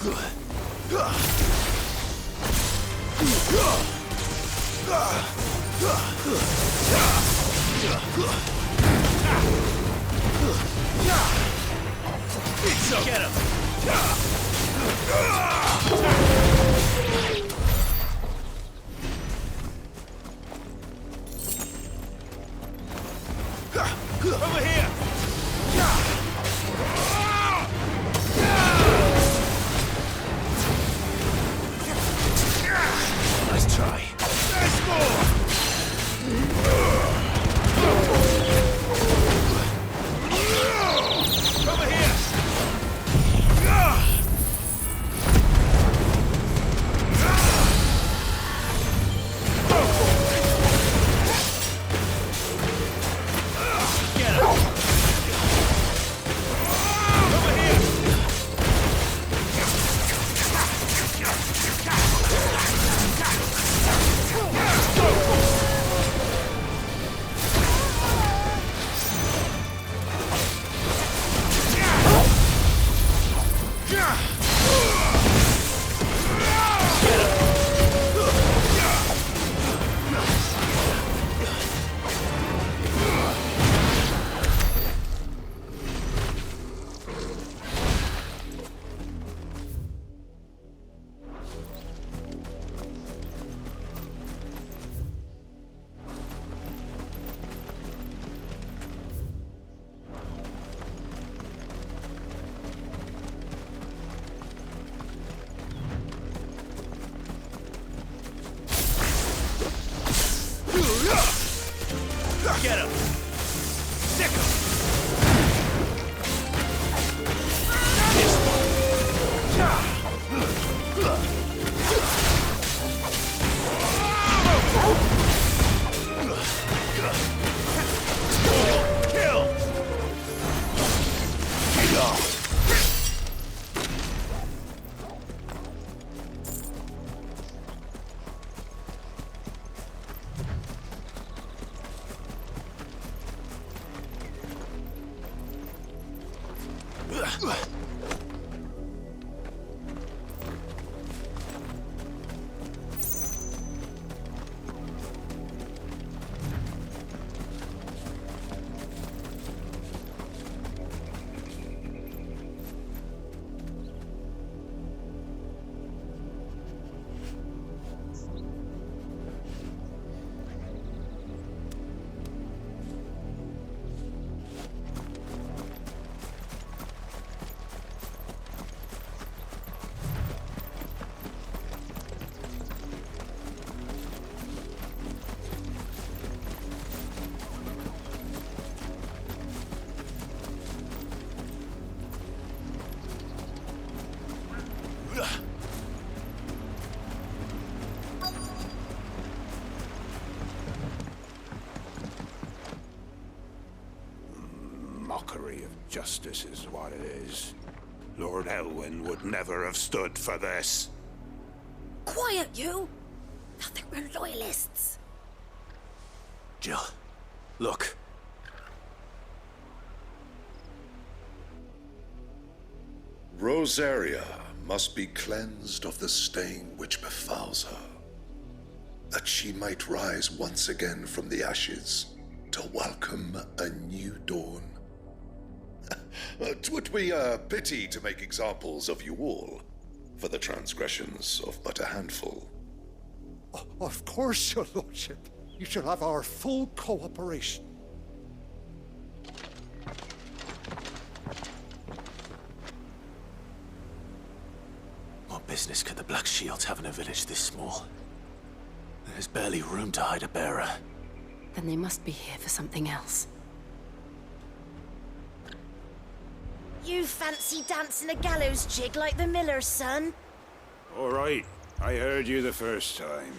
Get him! Over here! Nice try. There's more! Over here! Get him! Stick him! This one! Kill! Get off! Mockery of justice is what it is. Lord Elwyn would never have stood for this. Quiet, you! I think we're loyalists. Jill, look. Rosaria must be cleansed of the stain which befouls her, that she might rise once again from the ashes to welcome a new dawn. 'Twould be a pity to make examples of you all for the transgressions of but a handful. Of course, your lordship. You shall have our full cooperation. What business could the Black Shields have in a village this small? There's barely room to hide a bearer. Then they must be here for something else. You fancy dancing a gallows jig like the miller's son? All right, I heard you the first time.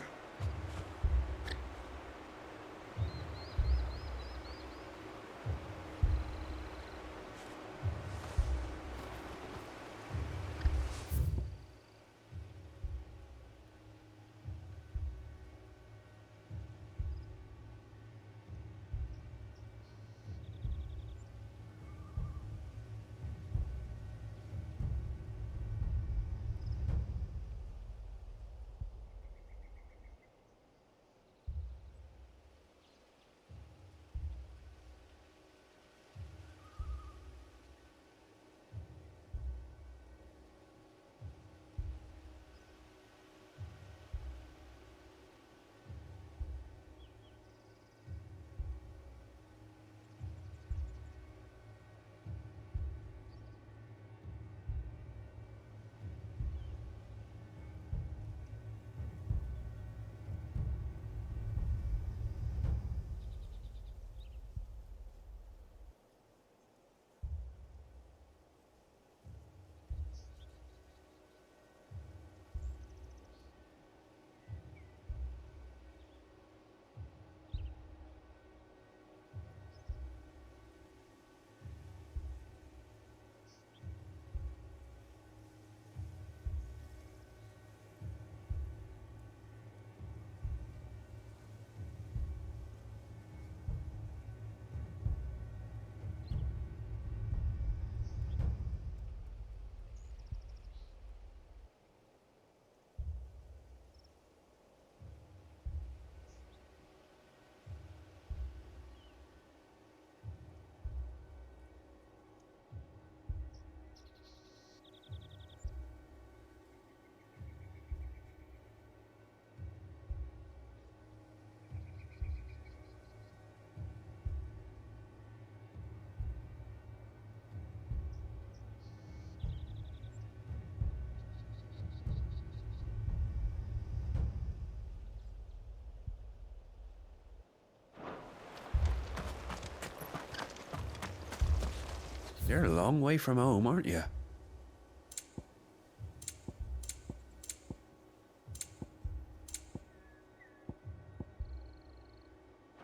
You're a long way from home, aren't you?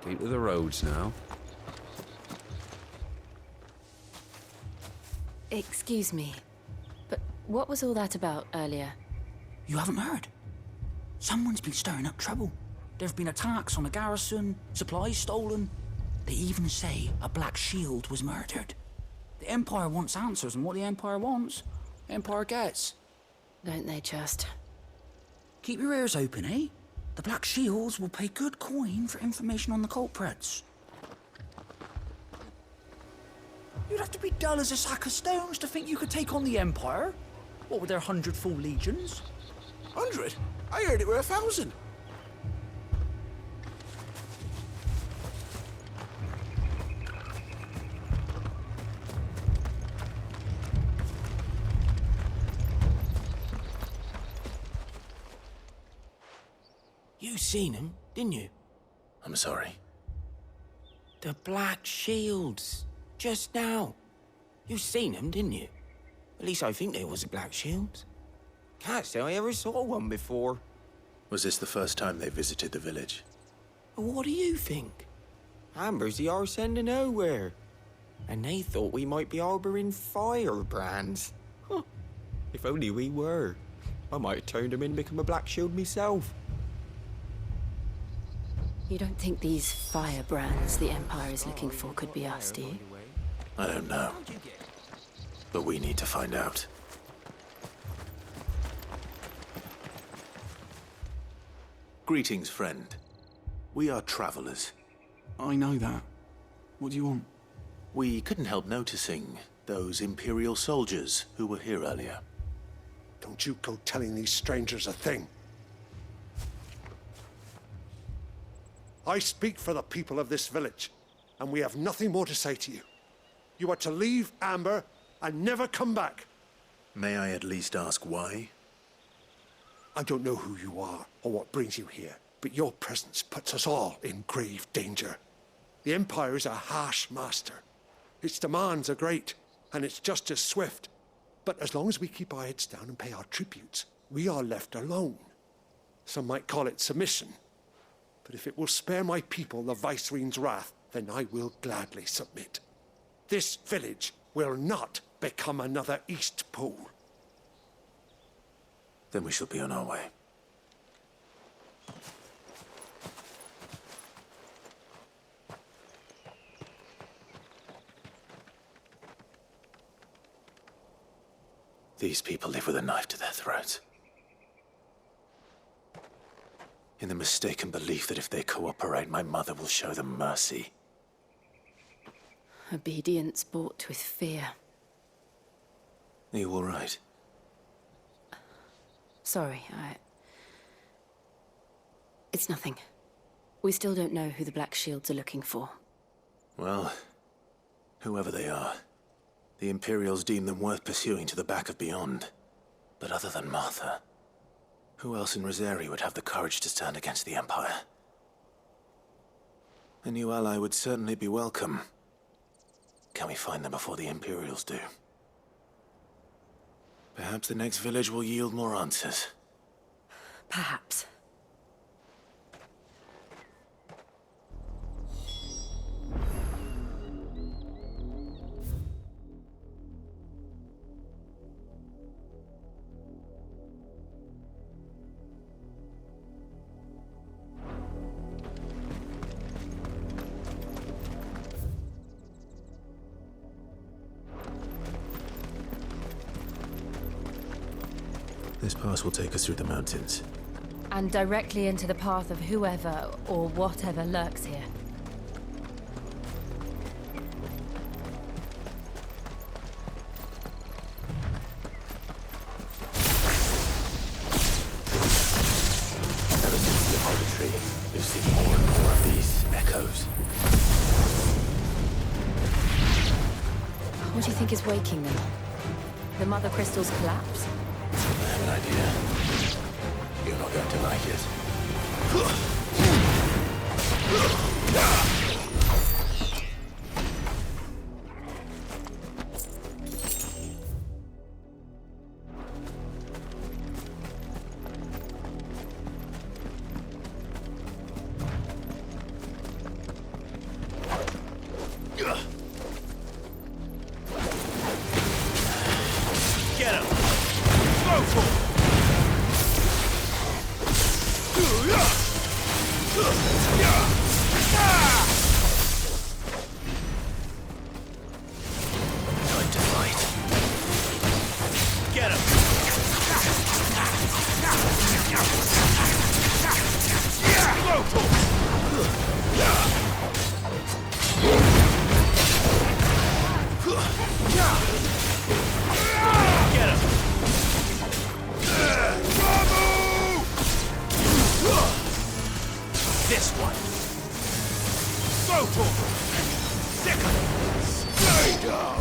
Keep to the roads now. Excuse me, but what was all that about earlier? You haven't heard? Someone's been stirring up trouble. There've been attacks on the garrison, supplies stolen. They even say a Black Shield was murdered. The Empire wants answers, and what the Empire wants, the Empire gets. Don't they just? Keep your ears open, eh? The Black Shields will pay good coin for information on the culprits. You'd have to be dull as a sack of stones to think you could take on the Empire. What with their 100 full legions? 100? I heard it were 1,000. You seen him, didn't you? I'm sorry. The Black Shields. Just now. You seen them, didn't you? At least I think there was a Black Shield. Can't say I ever saw one before. Was this the first time they visited the village? What do you think? Amber's the arse end of nowhere. And they thought we might be harboring firebrands. Huh. If only we were. I might have turned them in and become a Black Shield myself. You don't think these firebrands the Empire is looking for could be us, do you? I don't know. But we need to find out. Greetings, friend. We are travelers. I know that. What do you want? We couldn't help noticing those Imperial soldiers who were here earlier. Don't you go telling these strangers a thing. I speak for the people of this village, and we have nothing more to say to you. You are to leave Amber and never come back. May I at least ask why? I don't know who you are or what brings you here, but your presence puts us all in grave danger. The Empire is a harsh master. Its demands are great, and its justice swift. But as long as we keep our heads down and pay our tributes, we are left alone. Some might call it submission. But if it will spare my people the Viceroy's wrath, then I will gladly submit. This village will not become another East Pole. Then we shall be on our way. These people live with a knife to their throats. In the mistaken belief that if they cooperate, my mother will show them mercy. Obedience bought with fear. Are you all right? Sorry, It's nothing. We still don't know who the Black Shields are looking for. Well, whoever they are, the Imperials deem them worth pursuing to the back of beyond. But other than Martha, who else in Rosari would have the courage to stand against the Empire? A new ally would certainly be welcome. Can we find them before the Imperials do? Perhaps the next village will yield more answers. Perhaps. This pass will take us through the mountains. And directly into the path of whoever or whatever lurks here. Ever since the poetry, we've seen more and more of these echoes. What do you think is waking them? The Mother Crystal's collapse? I have an idea. You're not going to like it. Time to fight. Get him! Get him! This one. Go for it! Stay down!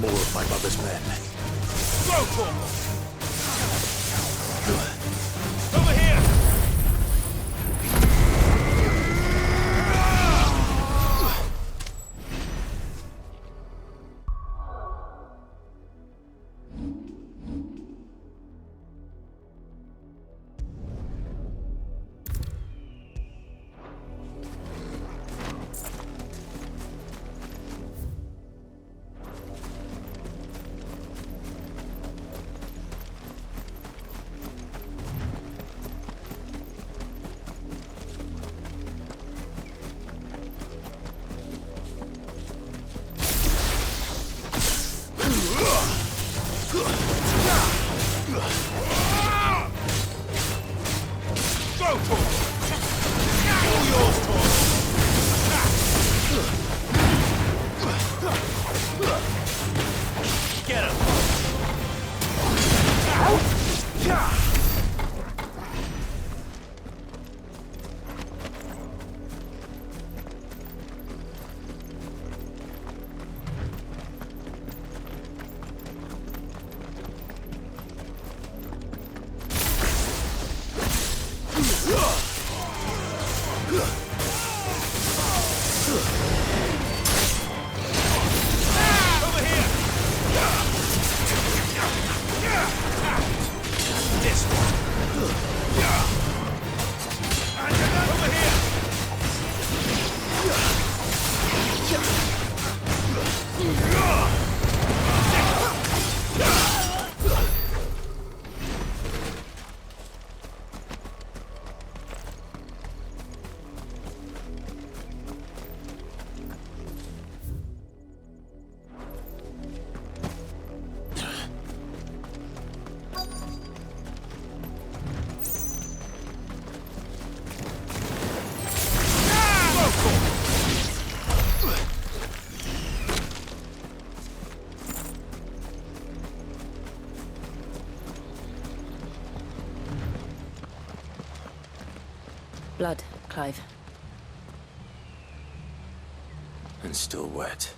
More of my mother's men. Go for them! Over here! Get him! Over here! This one. And over here! Blood, Clive. And still wet.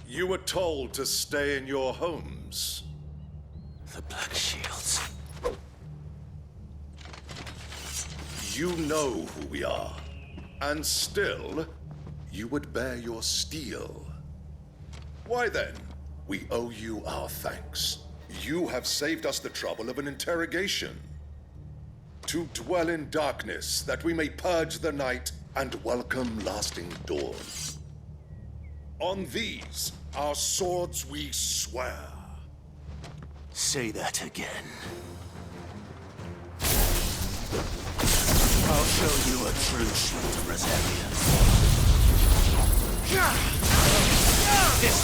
You were told to stay in your homes. The Black Shields. You know who we are. And still, you would bear your steel. Why then, we owe you our thanks. You have saved us the trouble of an interrogation. To dwell in darkness, that we may purge the night and welcome lasting dawn. On these, our swords we swear. Say that again. I'll show you a true shield of Rosaria. This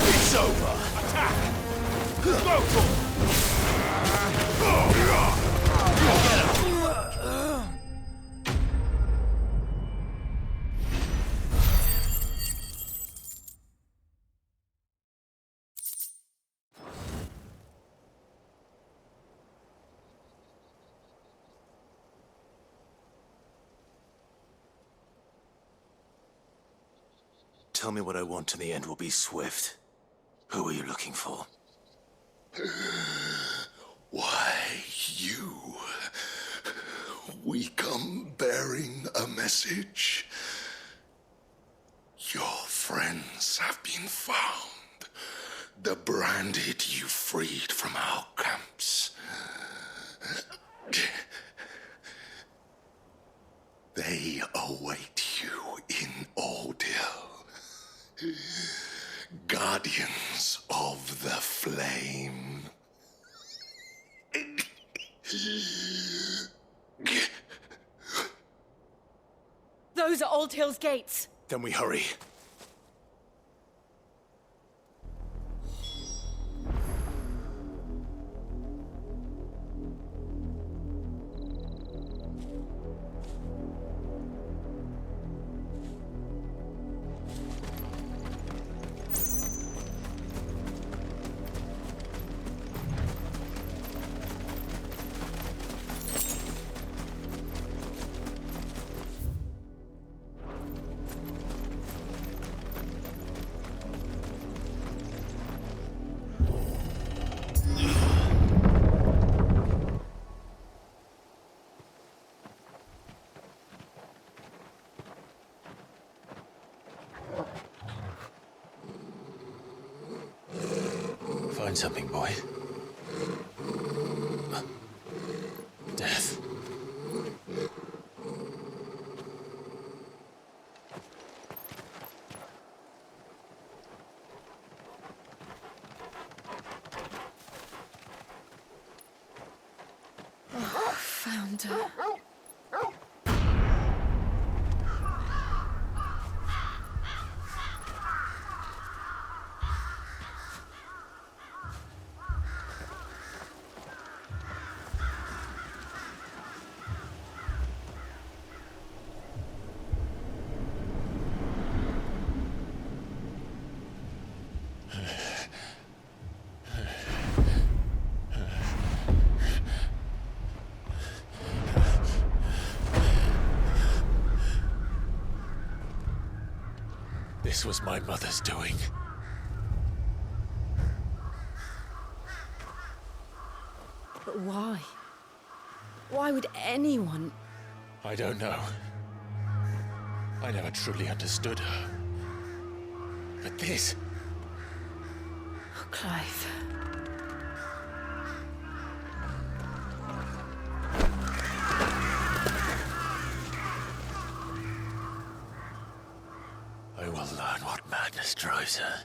It's over! Attack! Go for it! Tell me what I want and the end will be swift. Who are you looking for? Why, you. We come bearing a message. Your friends have been found. The branded you freed from our camps. They await you in Ordeal. Guardians of the Flame. Those are Old Hill's gates. Then we hurry. Find something, boy. Death. Found her. This was my mother's doing. But why? Why would anyone... I don't know. I never truly understood her. But this... Oh, Clive. I will learn what madness drives her,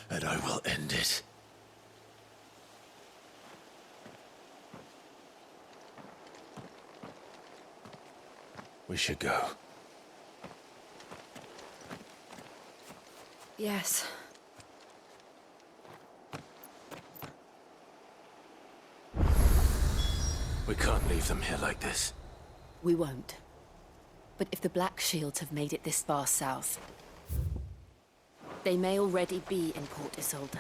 and I will end it. We should go. Yes. We can't leave them here like this. We won't. But if the Black Shields have made it this far south, they may already be in Port Isolde.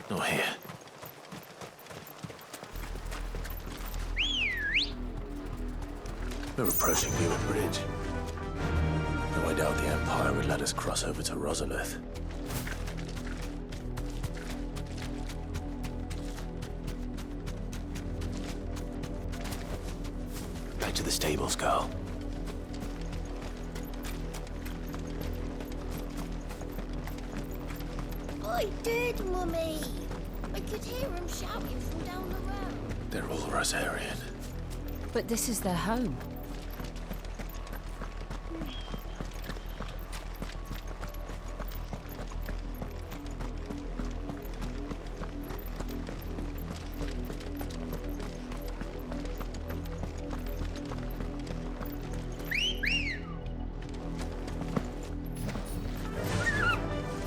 Not here. We're approaching Newer Bridge. Though I doubt the Empire would let us cross over to Rosalith. Back to the stables, Carl. I did, Mummy. I could hear him shouting from down the road. They're all Rosarian. But this is their home.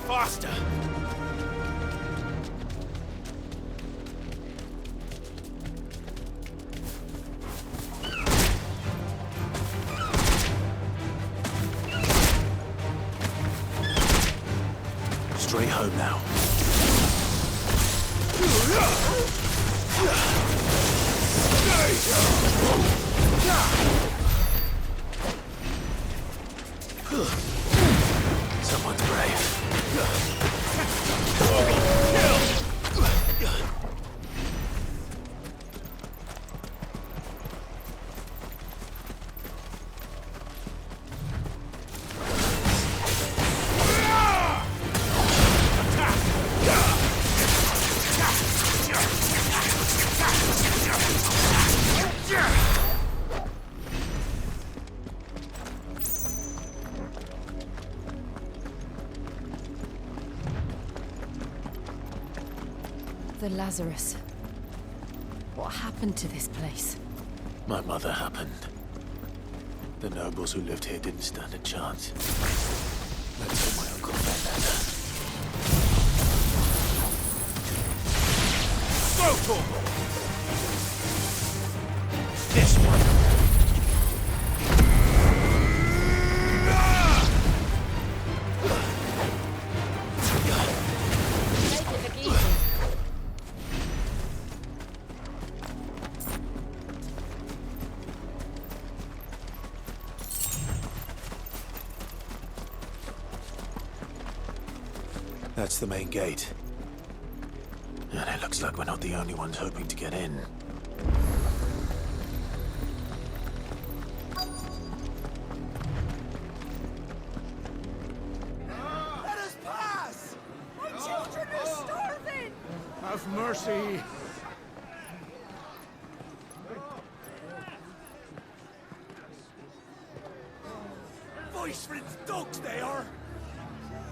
Faster! Straight home now. Someone's brave. The Lazarus. What happened to this place? My mother happened. The nobles who lived here didn't stand a chance. Let's hope my uncle Vendetta. Go for this one! That's the main gate. And it looks like we're not the only ones hoping to get in. Let us pass! My children are starving! Have mercy! Voice-riddled dogs they are!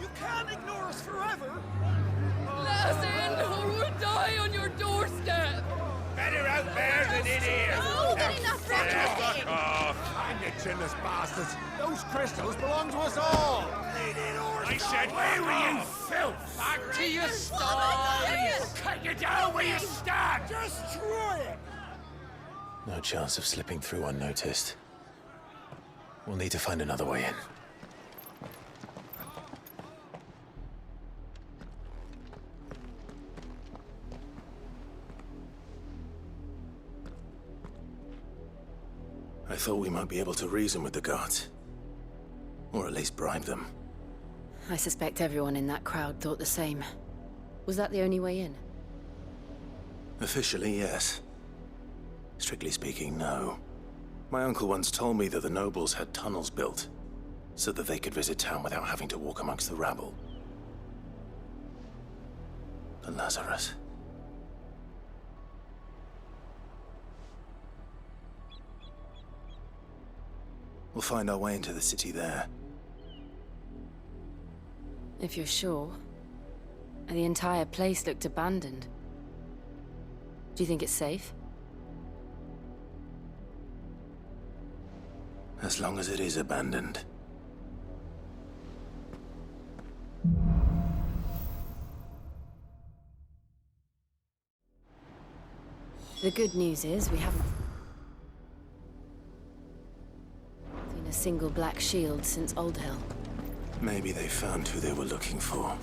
You can't ignore us forever! Let us in, or we'll die on your doorstep! Better out there than in here! Oh, get enough Fuck off! Find the chinless bastards! Those crystals belong to us all! I said, where were you, filth? Back to your stall! Cut you down where you stand! Destroy it! No chance of slipping through unnoticed. We'll need to find another way in. I thought we might be able to reason with the guards. Or at least bribe them. I suspect everyone in that crowd thought the same. Was that the only way in? Officially, yes. Strictly speaking, no. My uncle once told me that the nobles had tunnels built, so that they could visit town without having to walk amongst the rabble. The Lazarus. We'll find our way into the city there. If you're sure. The entire place looked abandoned. Do you think it's safe? As long as it is abandoned. The good news is we haven't seen a single black shield since Old Hill. Maybe they found who they were looking for.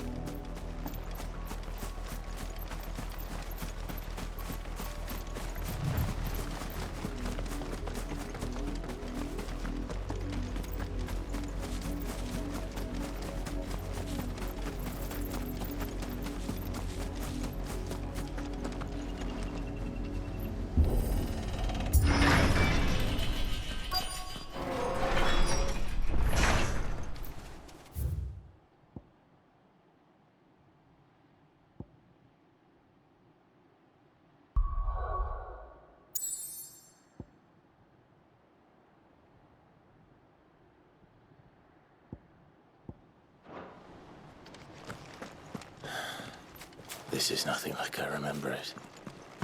This is nothing like I remember it.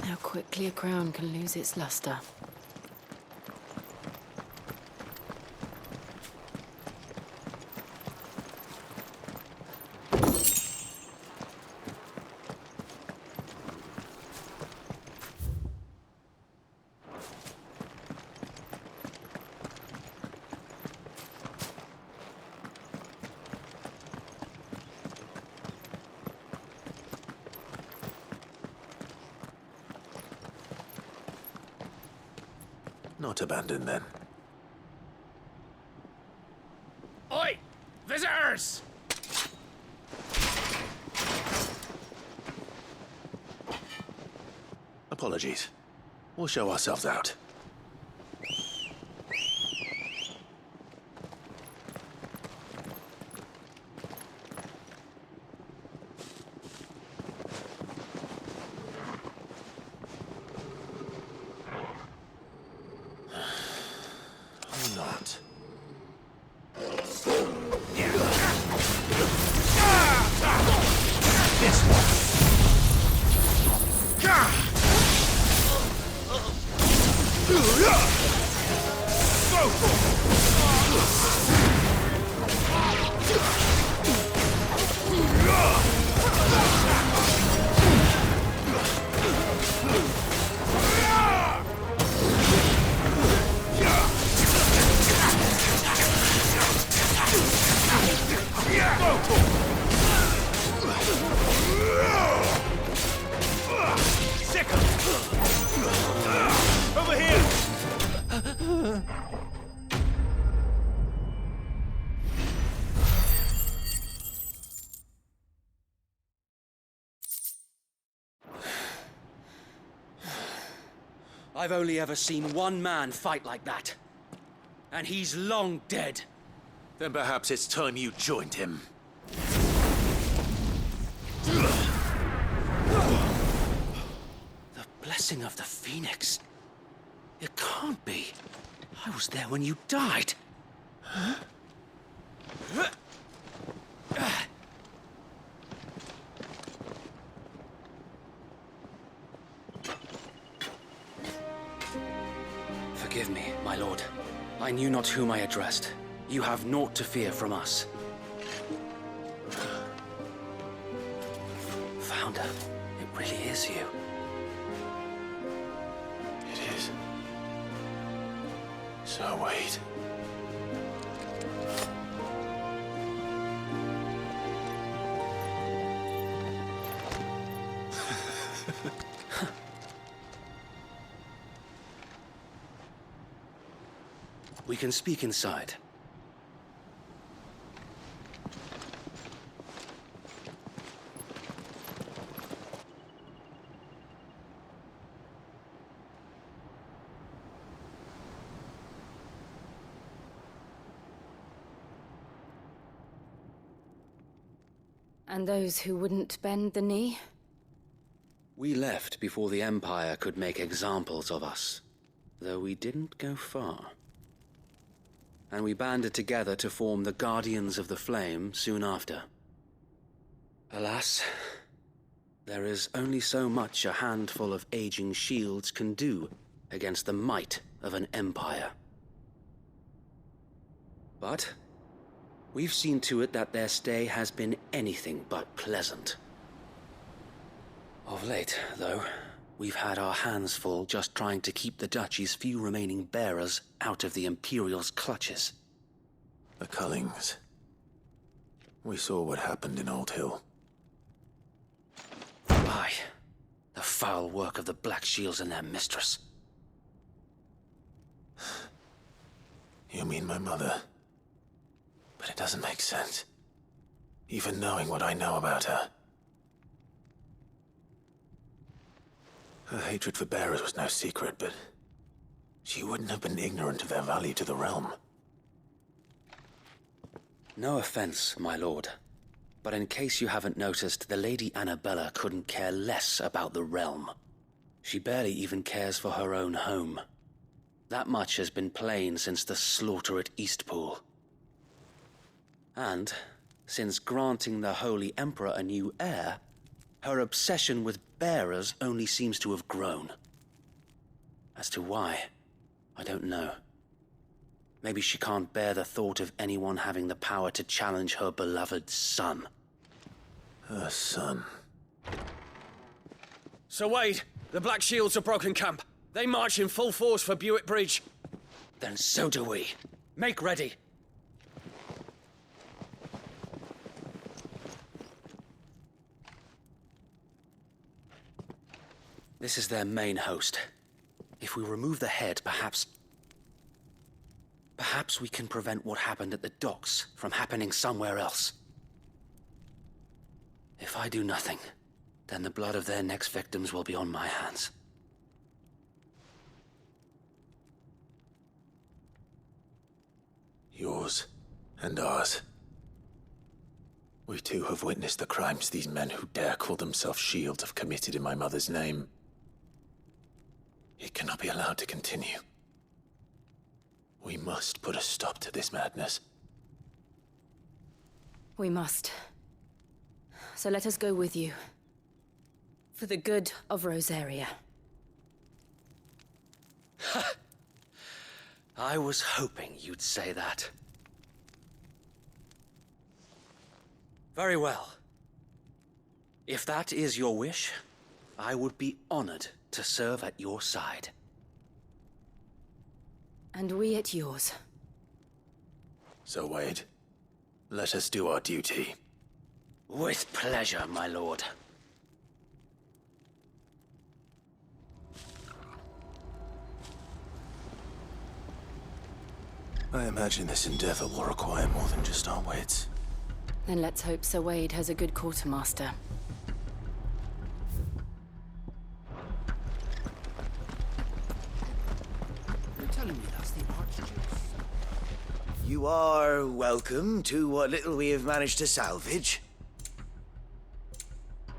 How quickly a crown can lose its luster. Not abandoned, then. Oi! Visitors! Apologies. We'll show ourselves out. Or not. Over here! I've only ever seen one man fight like that. And he's long dead. Then perhaps it's time you joined him. The blessing of the Phoenix. It can't be. I was there when you died. Forgive me, my lord. I knew not whom I addressed. You have naught to fear from us. Founder, it really is you. It is. So wait. We can speak inside. And those who wouldn't bend the knee? We left before the Empire could make examples of us, though we didn't go far. And we banded together to form the Guardians of the Flame soon after. Alas, there is only so much a handful of aging shields can do against the might of an empire. But we've seen to it that their stay has been anything but pleasant. Of late, though, we've had our hands full just trying to keep the Duchy's few remaining bearers out of the Imperial's clutches. The Cullings. We saw what happened in Old Hill. Aye, the foul work of the Black Shields and their mistress. You mean my mother? But it doesn't make sense. Even knowing what I know about her. Her hatred for bearers was no secret, but she wouldn't have been ignorant of their value to the realm. No offense, my lord, but in case you haven't noticed, the Lady Annabella couldn't care less about the realm. She barely even cares for her own home. That much has been plain since the slaughter at Eastpool. And since granting the Holy Emperor a new heir, Her obsession with bearers only seems to have grown. As to why, I don't know. Maybe she can't bear the thought of anyone having the power to challenge her beloved son. Her son. Sir Wade, the Black Shields have broken camp. They march in full force for Buick Bridge. Then so do we. Make ready. This is their main host. If we remove the head, perhaps we can prevent what happened at the docks from happening somewhere else. If I do nothing, then the blood of their next victims will be on my hands. Yours and ours. We too have witnessed the crimes these men who dare call themselves shields have committed in my mother's name. It cannot be allowed to continue. We must put a stop to this madness. We must. So let us go with you. For the good of Rosaria. I was hoping you'd say that. Very well. If that is your wish, I would be honored to serve at your side. And we at yours. So, Wade, let us do our duty. With pleasure, my lord. I imagine this endeavor will require more than just our wits. Then let's hope Sir Wade has a good quartermaster. You're telling me that's the Archduke's? You are welcome to what little we have managed to salvage.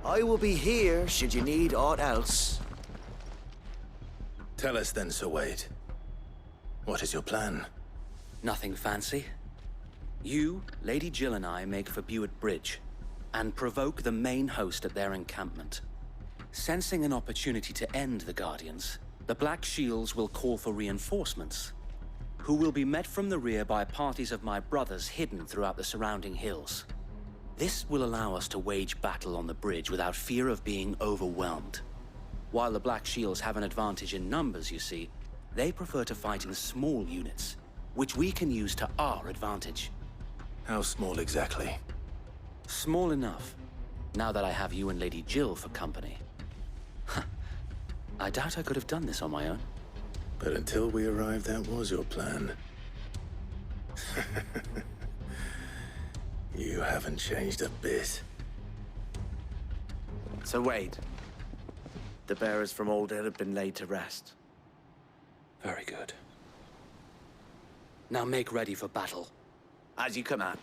I will be here should you need aught else. Tell us then, Sir Wade. What is your plan? Nothing fancy. You, Lady Jill and I make for Buick Bridge, and provoke the main host at their encampment. Sensing an opportunity to end the Guardians, the Black Shields will call for reinforcements, who will be met from the rear by parties of my brothers hidden throughout the surrounding hills. This will allow us to wage battle on the bridge without fear of being overwhelmed. While the Black Shields have an advantage in numbers, you see, they prefer to fight in small units, which we can use to our advantage. How small exactly? Small enough, now that I have you and Lady Jill for company. I doubt I could have done this on my own. But until we arrived, that was your plan. You haven't changed a bit. So Wade, the bearers from Oldale have been laid to rest. Very good. Now make ready for battle. As you command.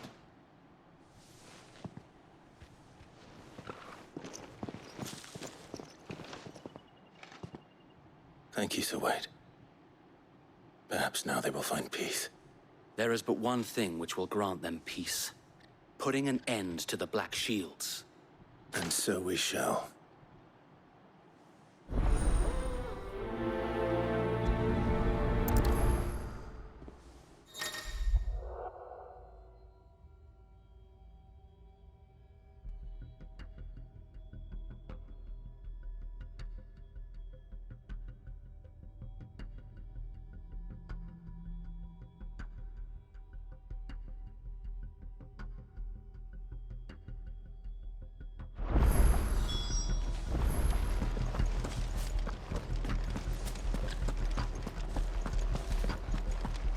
Thank you, Sir Wade. Perhaps now they will find peace. There is but one thing which will grant them peace. Putting an end to the Black Shields. And so we shall.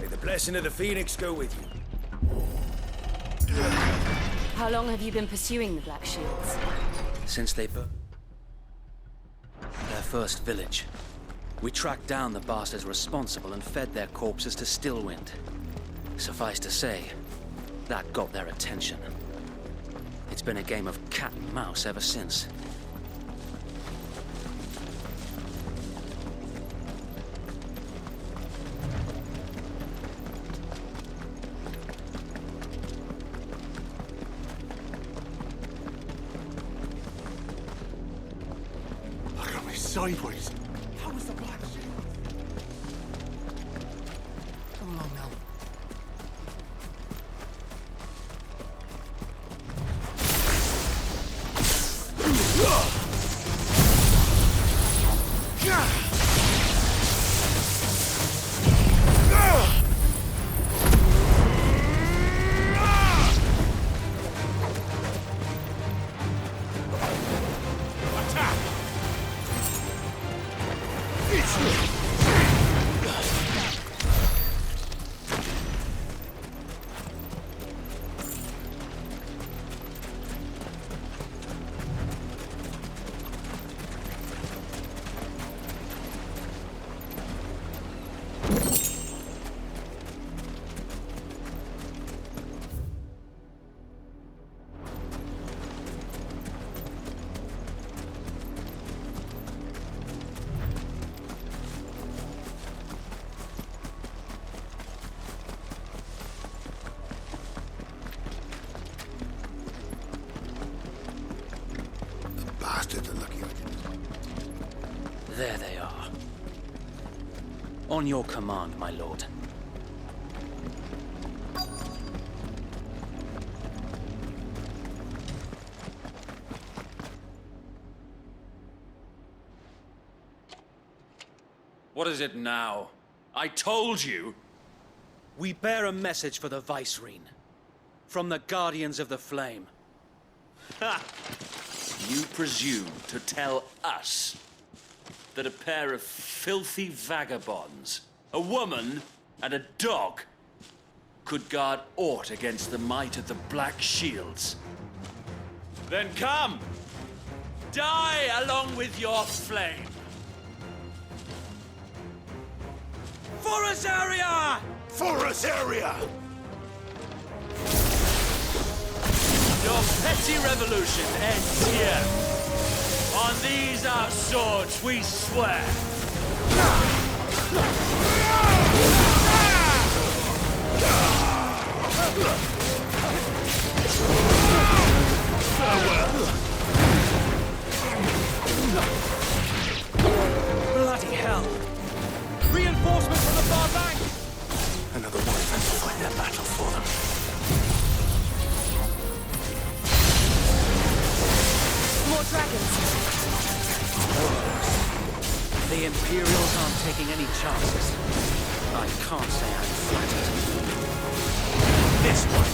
May the blessing of the Phoenix go with you. How long have you been pursuing the Black Shields? Since they their first village. We tracked down the bastards responsible and fed their corpses to Stillwind. Suffice to say, that got their attention. It's been a game of cat and mouse ever since. sideways. How was the Black Shield? Come along now. Bastards are lucky I didn't. There they are. On your command, my lord. What is it now? I told you! We bear a message for the Vicereine. From the Guardians of the Flame. Ha! You presume to tell us that a pair of filthy vagabonds, a woman and a dog, could guard aught against the might of the Black Shields? Then come! Die along with your flame! For Azaria! For Azaria! Your petty revolution ends here. On these our swords we swear. Bloody hell! Reinforcements from the far bank! Another wyvern to fight their battle for them. More dragons. The Imperials aren't taking any chances. I can't say I'm flattered. This one.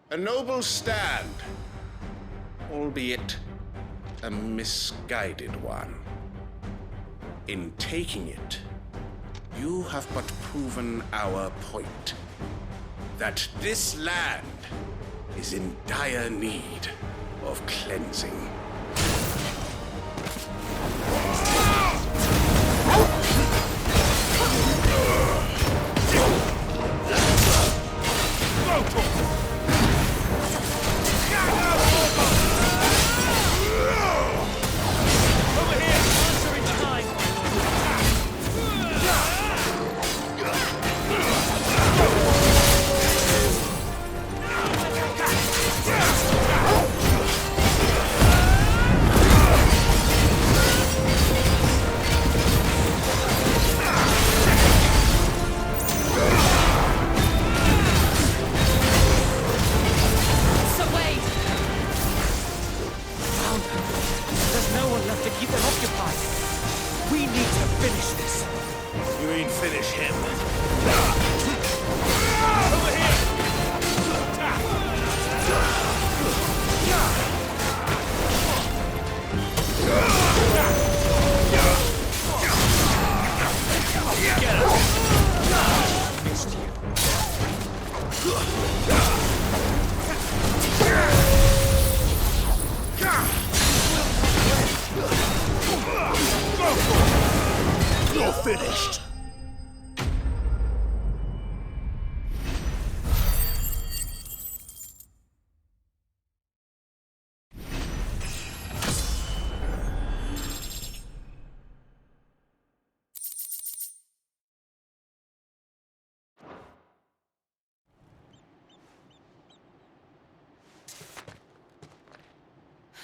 A noble stand, albeit a misguided one. In taking it, you have but proven our point, that this land is in dire need of cleansing.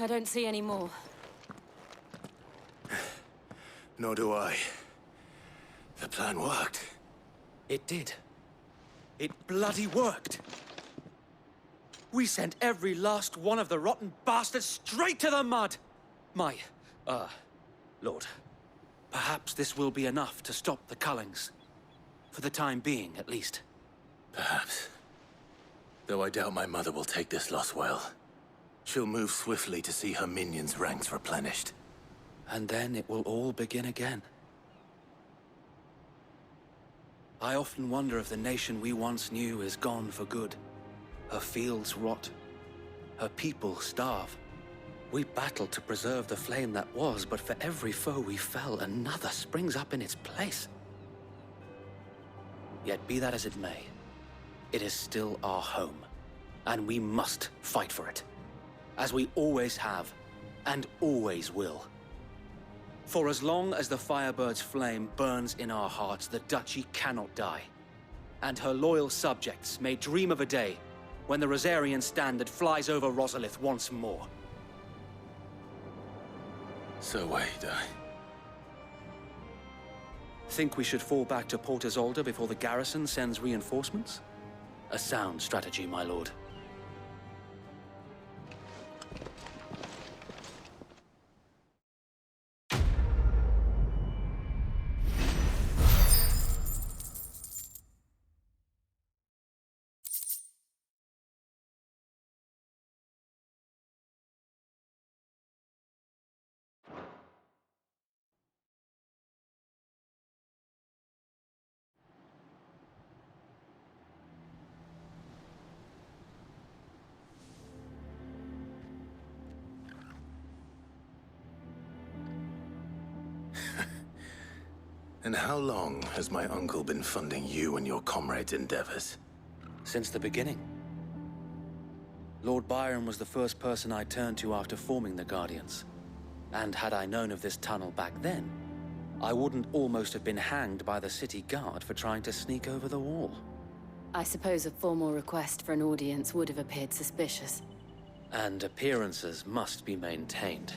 I don't see any more. Nor do I. The plan worked. It did. It bloody worked. We sent every last one of the rotten bastards straight to the mud! My, Lord, perhaps this will be enough to stop the Cullings. For the time being, at least. Perhaps. Though I doubt my mother will take this loss well. She'll move swiftly to see her minions' ranks replenished. And then it will all begin again. I often wonder if the nation we once knew is gone for good. Her fields rot. Her people starve. We battled to preserve the flame that was, but for every foe we fell, another springs up in its place. Yet be that as it may, it is still our home, and we must fight for it, as we always have, and always will. For as long as the Firebird's flame burns in our hearts, the Duchy cannot die, and her loyal subjects may dream of a day when the Rosarian standard flies over Rosalith once more. So wait, Think we should fall back to Port Isolde before the garrison sends reinforcements? A sound strategy, my lord. And how long has my uncle been funding you and your comrades' endeavors? Since the beginning. Lord Byron was the first person I turned to after forming the Guardians. And had I known of this tunnel back then, I wouldn't almost have been hanged by the city guard for trying to sneak over the wall. I suppose a formal request for an audience would have appeared suspicious. And appearances must be maintained.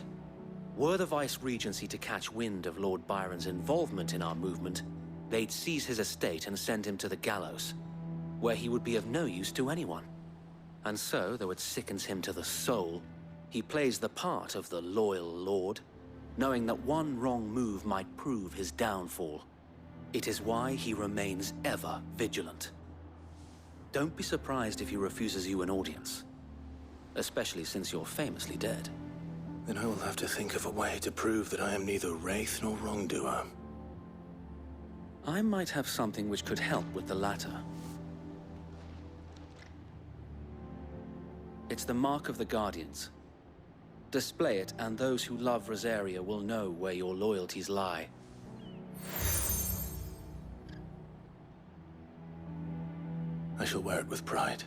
Were the Vice-Regency to catch wind of Lord Byron's involvement in our movement, they'd seize his estate and send him to the gallows, where he would be of no use to anyone. And so, though it sickens him to the soul, he plays the part of the loyal lord, knowing that one wrong move might prove his downfall. It is why he remains ever vigilant. Don't be surprised if he refuses you an audience, especially since you're famously dead. Then I will have to think of a way to prove that I am neither wraith nor wrongdoer. I might have something which could help with the latter. It's the mark of the Guardians. Display it, and those who love Rosaria will know where your loyalties lie. I shall wear it with pride.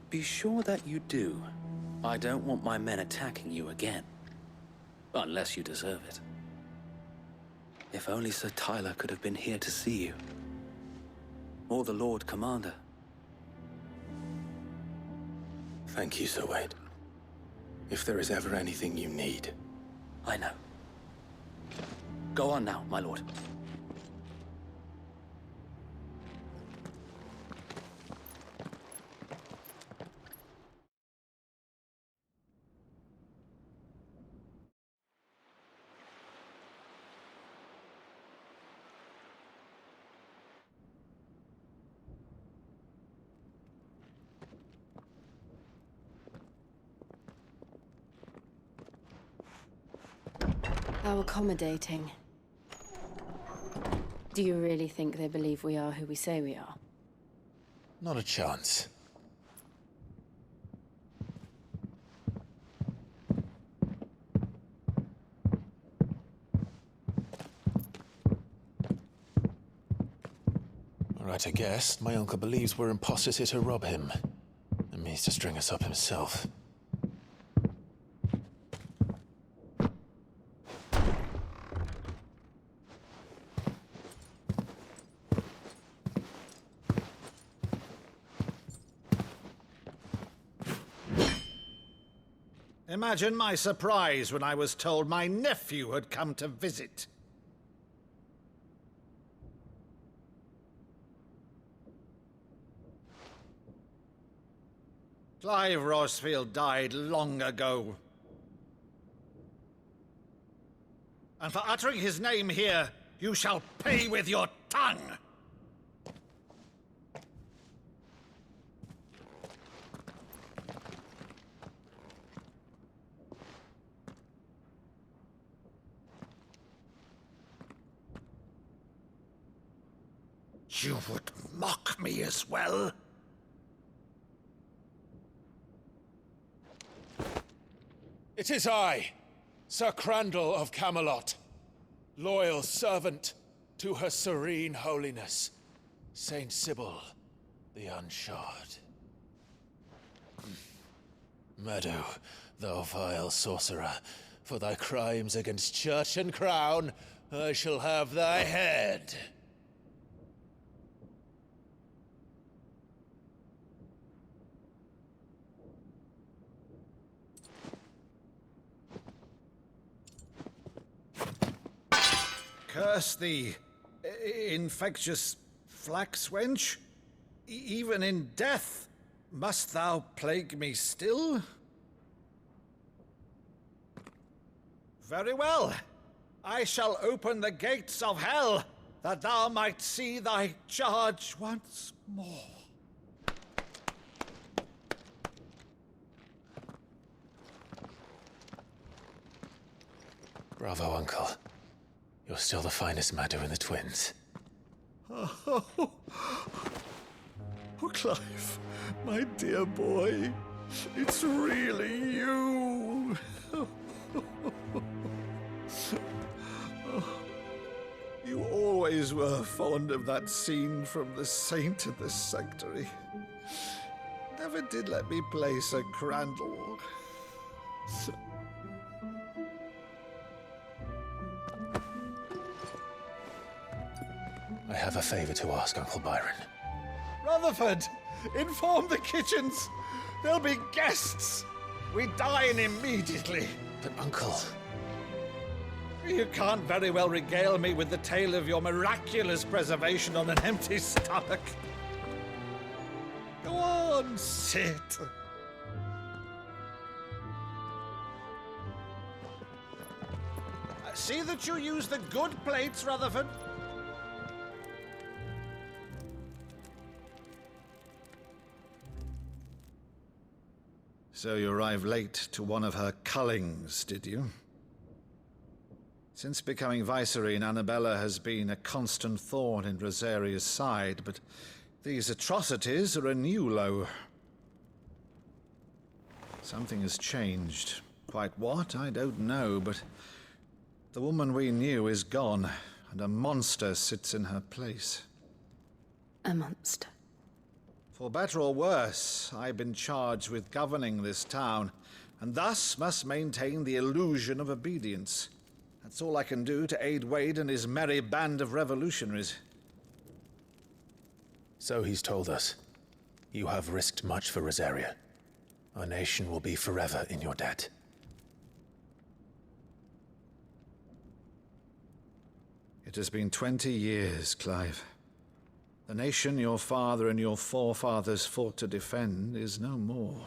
Be sure that you do. I don't want my men attacking you again. Unless you deserve it. If only Sir Tyler could have been here to see you. Or the Lord Commander. Thank you, Sir Wade. If there is ever anything you need. I know. Go on now, my lord. How accommodating. Do you really think they believe we are who we say we are? Not a chance. Right, I guess. My uncle believes we're imposters here to rob him. And means to string us up himself. Imagine my surprise when I was told my nephew had come to visit. Clive Rosfield died long ago. And for uttering his name here, you shall pay with your tongue! You would mock me as well? It is I, Sir Crandall of Camelot, loyal servant to Her Serene Holiness, Saint Sybil the Unshod. Meadow, thou vile sorcerer, for thy crimes against church and crown, I shall have thy head. Curse thee, infectious flax wench. Even in death, must thou plague me still? Very well. I shall open the gates of hell, that thou might see thy charge once more. Bravo, Uncle. You're still the finest Maddo in the twins. Oh, Clive, my dear boy, it's really you. You always were fond of that scene from The Saint of the Sanctuary. Never did let me play Sir Crandall. I have a favor to ask, Uncle Byron. Rutherford, inform the kitchens. There'll be guests. We dine immediately. But, Uncle... You can't very well regale me with the tale of your miraculous preservation on an empty stomach. Go on, sit. See that you use the good plates, Rutherford. So you arrived late to one of her cullings, did you? Since becoming Vicereine, Annabella has been a constant thorn in Rosaria's side, but these atrocities are a new low. Something has changed. Quite what, I don't know, but the woman we knew is gone, and a monster sits in her place. A monster? For better or worse, I've been charged with governing this town, and thus must maintain the illusion of obedience. That's all I can do to aid Wade and his merry band of revolutionaries. So he's told us. You have risked much for Rosaria. Our nation will be forever in your debt. It has been 20 years, Clive. The nation your father and your forefathers fought to defend is no more.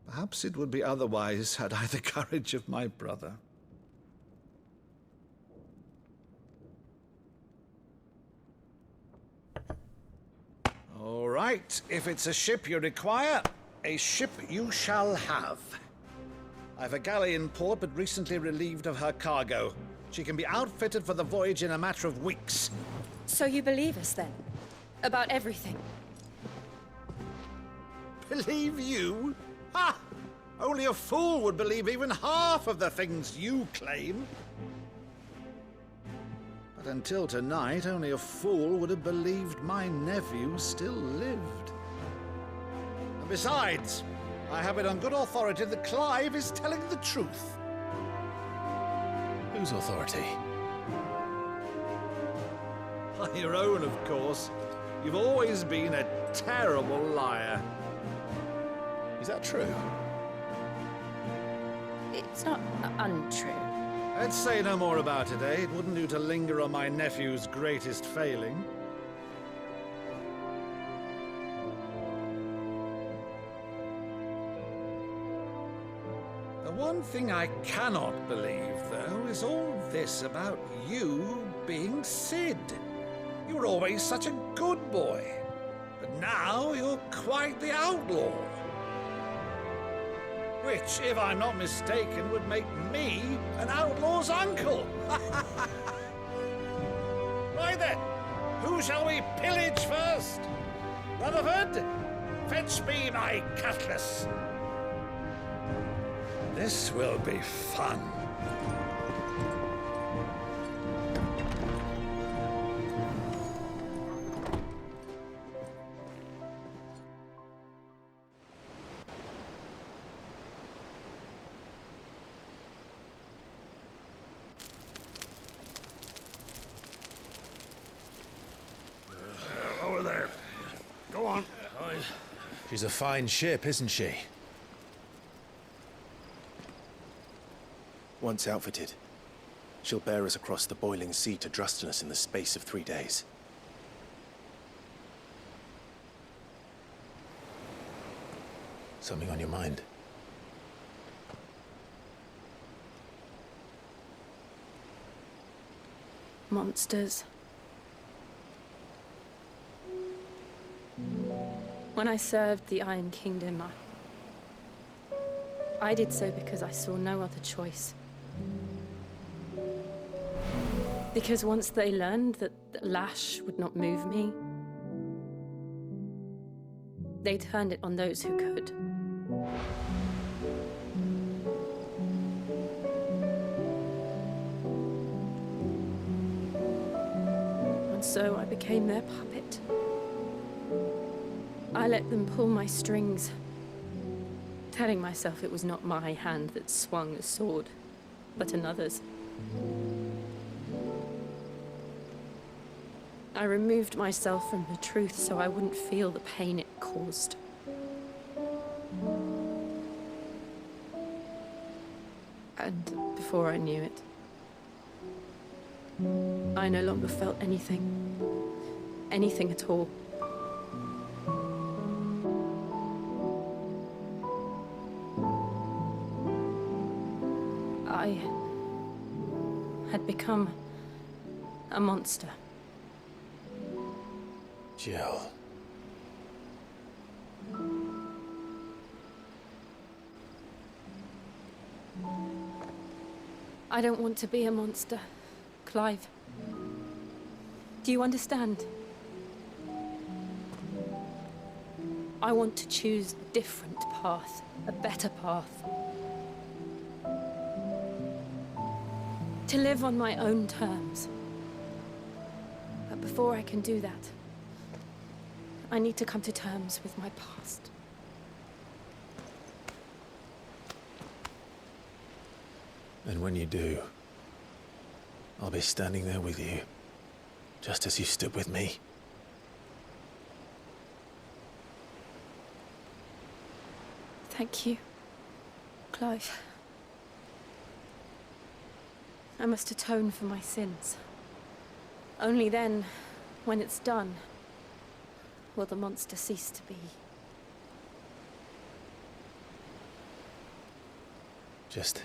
Perhaps it would be otherwise had I the courage of my brother. All right, if it's a ship you require, a ship you shall have. I've a galley in port, but recently relieved of her cargo. She can be outfitted for the voyage in a matter of weeks. So you believe us, then? About everything? Believe you? Ha! Only a fool would believe even half of the things you claim. But until tonight, only a fool would have believed my nephew still lived. And besides, I have it on good authority that Clive is telling the truth. Whose authority? Your own, of course. You've always been a terrible liar. Is that true? It's not untrue. Let's say no more about it, eh? It wouldn't do to linger on my nephew's greatest failing. The one thing I cannot believe, though, is all this about you being Sid. You were always such a good boy, but now you're quite the outlaw. Which, if I'm not mistaken, would make me an outlaw's uncle. Right then, who shall we pillage first? Rutherford, fetch me my cutlass. This will be fun. Over there. Go on. She's a fine ship, isn't she? Once outfitted, she'll bear us across the boiling sea to Drustinus in the space of 3 days. Something on your mind? Monsters. When I served the Iron Kingdom, I did so because I saw no other choice. Because once they learned that Lash would not move me, they turned it on those who could. And so I became their puppet. I let them pull my strings, telling myself it was not my hand that swung a sword, but another's. I removed myself from the truth so I wouldn't feel the pain it caused. And before I knew it, I no longer felt anything. Anything at all. I had become a monster. Jill. I don't want to be a monster, Clive. Do you understand? I want to choose a different path, a better path. To live on my own terms. But before I can do that, I need to come to terms with my past. And when you do, I'll be standing there with you, just as you stood with me. Thank you, Clive. I must atone for my sins. Only then, when it's done, will the monster cease to be. Just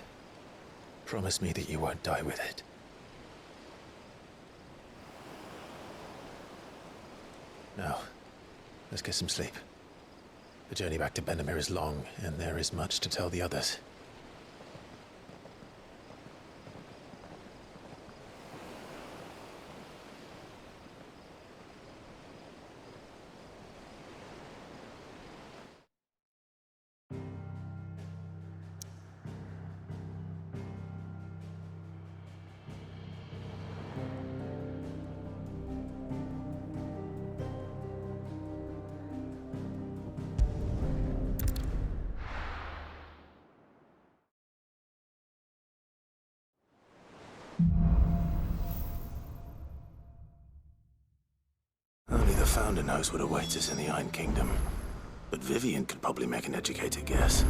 promise me that you won't die with it. Now, let's get some sleep. The journey back to Benamir is long, and there is much to tell the others. Only the Founder knows what awaits us in the Iron Kingdom. But Vivian could probably make an educated guess.